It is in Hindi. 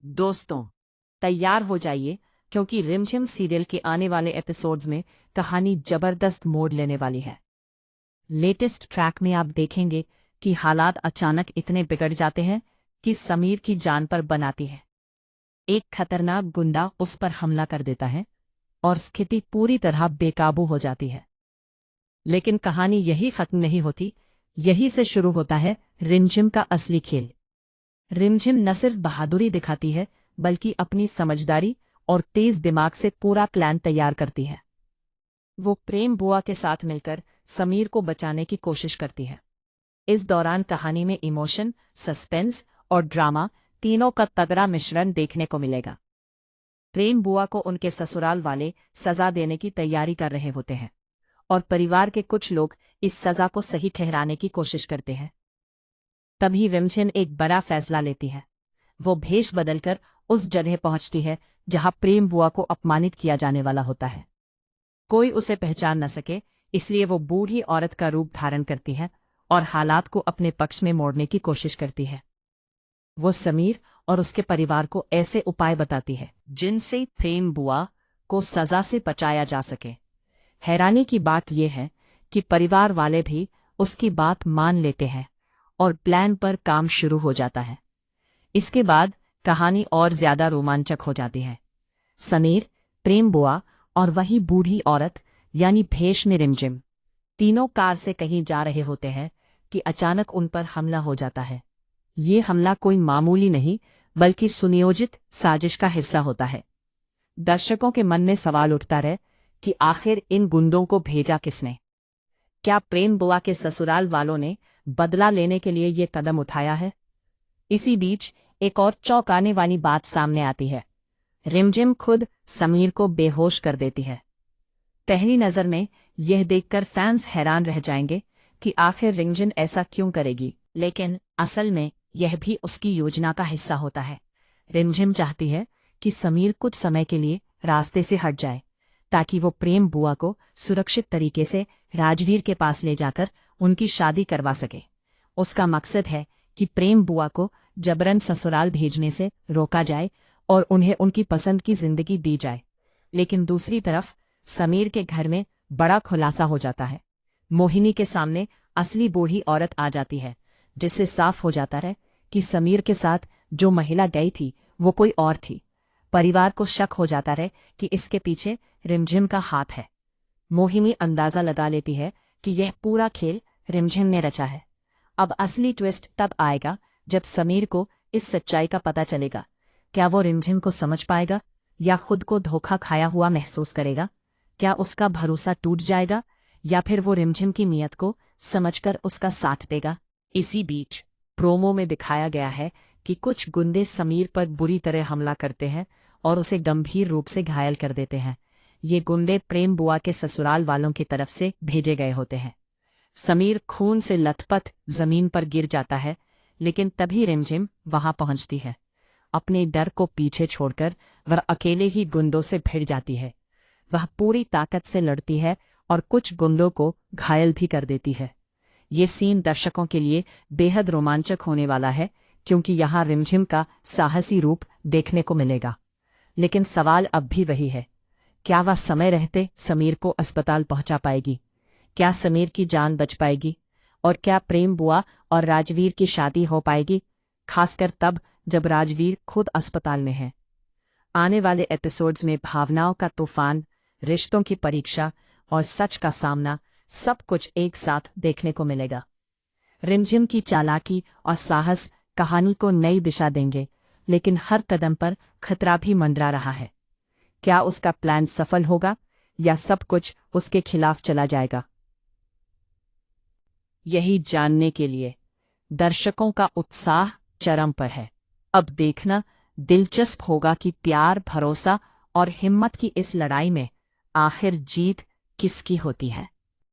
दोस्तों, तैयार हो जाइए क्योंकि रिमझिम सीरियल के आने वाले एपिसोड्स में कहानी जबरदस्त मोड़ लेने वाली है। लेटेस्ट ट्रैक में आप देखेंगे कि हालात अचानक इतने बिगड़ जाते हैं कि समीर की जान पर बनाती है। एक खतरनाक गुंडा उस पर हमला कर देता है और स्थिति पूरी तरह बेकाबू हो जाती है। लेकिन कहानी यही खत्म नहीं होती। यही से शुरू होता है रिमझिम का असली खेल। रिमझिम न सिर्फ बहादुरी दिखाती है बल्कि अपनी समझदारी और तेज दिमाग से पूरा प्लान तैयार करती है। वो प्रेम बुआ के साथ मिलकर समीर को बचाने की कोशिश करती है। इस दौरान कहानी में इमोशन, सस्पेंस और ड्रामा तीनों का तगड़ा मिश्रण देखने को मिलेगा। प्रेम बुआ को उनके ससुराल वाले सजा देने की तैयारी कर रहे होते हैं और परिवार के कुछ लोग इस सजा को सही ठहराने की कोशिश करते हैं। तभी रिमझिम एक बड़ा फैसला लेती है। वो भेष बदलकर उस जगह पहुंचती है जहां प्रेम बुआ को अपमानित किया जाने वाला होता है। कोई उसे पहचान न सके, इसलिए वो बूढ़ी औरत का रूप धारण करती है और हालात को अपने पक्ष में मोड़ने की कोशिश करती है। वो समीर और उसके परिवार को ऐसे उपाय बताती है जिनसे प्रेम बुआ को सजा से बचाया जा सके। हैरानी की बात यह है कि परिवार वाले भी उसकी बात मान लेते हैं और प्लान पर काम शुरू हो जाता है। इसके बाद कहानी और ज्यादा रोमांचक हो जाती है। समीर, प्रेम बुआ और वही बूढ़ी औरत यानी भेष ने रिमझिम तीनों कार से कहीं जा रहे होते हैं कि अचानक उन पर हमला हो जाता है। ये हमला कोई मामूली नहीं बल्कि सुनियोजित साजिश का हिस्सा होता है। दर्शकों के मन में सवाल उठता रहे कि आखिर इन गुंडों को भेजा किसने? क्या प्रेम बुआ के ससुराल वालों ने बदला लेने के लिए ये कदम उठाया है? इसी बीच एक और चौंकाने वाली बात सामने आती है। रिमझिम खुद समीर को बेहोश कर देती है। पहली नजर में यह देखकर फैंस हैरान रह जाएंगे कि आखिर रिमझिम ऐसा क्यों करेगी, लेकिन असल में यह भी उसकी योजना का हिस्सा होता है। रिमझिम चाहती है कि समीर कुछ समय के लिए रास्ते से हट जाए ताकि वो प्रेम बुआ को सुरक्षित तरीके से राजवीर के पास ले जाकर उनकी शादी करवा सके। उसका मकसद है कि प्रेम बुआ को जबरन ससुराल भेजने से रोका जाए और उन्हें उनकी पसंद की जिंदगी दी जाए। लेकिन दूसरी तरफ समीर के घर में बड़ा खुलासा हो जाता है। मोहिनी के सामने असली बूढ़ी औरत आ जाती है, जिससे साफ हो जाता है कि समीर के साथ जो महिला गई थी वो कोई और थी। परिवार को शक हो जाता है कि इसके पीछे रिमझिम का हाथ है। मोहिनी अंदाजा लगा लेती है कि यह पूरा खेल रिमझिम ने रचा है। अब असली ट्विस्ट तब आएगा जब समीर को इस सच्चाई का पता चलेगा। क्या वो रिमझिम को समझ पाएगा या खुद को धोखा खाया हुआ महसूस करेगा? क्या उसका भरोसा टूट जाएगा या फिर वो रिमझिम की नीयत को समझकर उसका साथ देगा? इसी बीच प्रोमो में दिखाया गया है कि कुछ गुंडे समीर पर बुरी तरह हमला करते हैं और उसे गंभीर रूप से घायल कर देते हैं। ये गुंडे प्रेम बुआ के ससुराल वालों की तरफ से भेजे गए होते हैं। समीर खून से लथपथ जमीन पर गिर जाता है, लेकिन तभी रिमझिम वहां पहुंचती है। अपने डर को पीछे छोड़कर वह अकेले ही गुंडों से भिड़ जाती है। वह पूरी ताकत से लड़ती है और कुछ गुंडों को घायल भी कर देती है। ये सीन दर्शकों के लिए बेहद रोमांचक होने वाला है क्योंकि यहाँ रिमझिम का साहसी रूप देखने को मिलेगा। लेकिन सवाल अब भी वही है, क्या वह समय रहते समीर को अस्पताल पहुंचा पाएगी? क्या समीर की जान बच पाएगी? और क्या प्रेम बुआ और राजवीर की शादी हो पाएगी, खासकर तब जब राजवीर खुद अस्पताल में है? आने वाले एपिसोड्स में भावनाओं का तूफान, रिश्तों की परीक्षा और सच का सामना सब कुछ एक साथ देखने को मिलेगा। रिमझिम की चालाकी और साहस कहानी को नई दिशा देंगे, लेकिन हर कदम पर खतरा भी मंडरा रहा है। क्या उसका प्लान सफल होगा या सब कुछ उसके खिलाफ चला जाएगा? यही जानने के लिए दर्शकों का उत्साह चरम पर है। अब देखना दिलचस्प होगा कि प्यार, भरोसा और हिम्मत की इस लड़ाई में आखिर जीत किसकी होती है।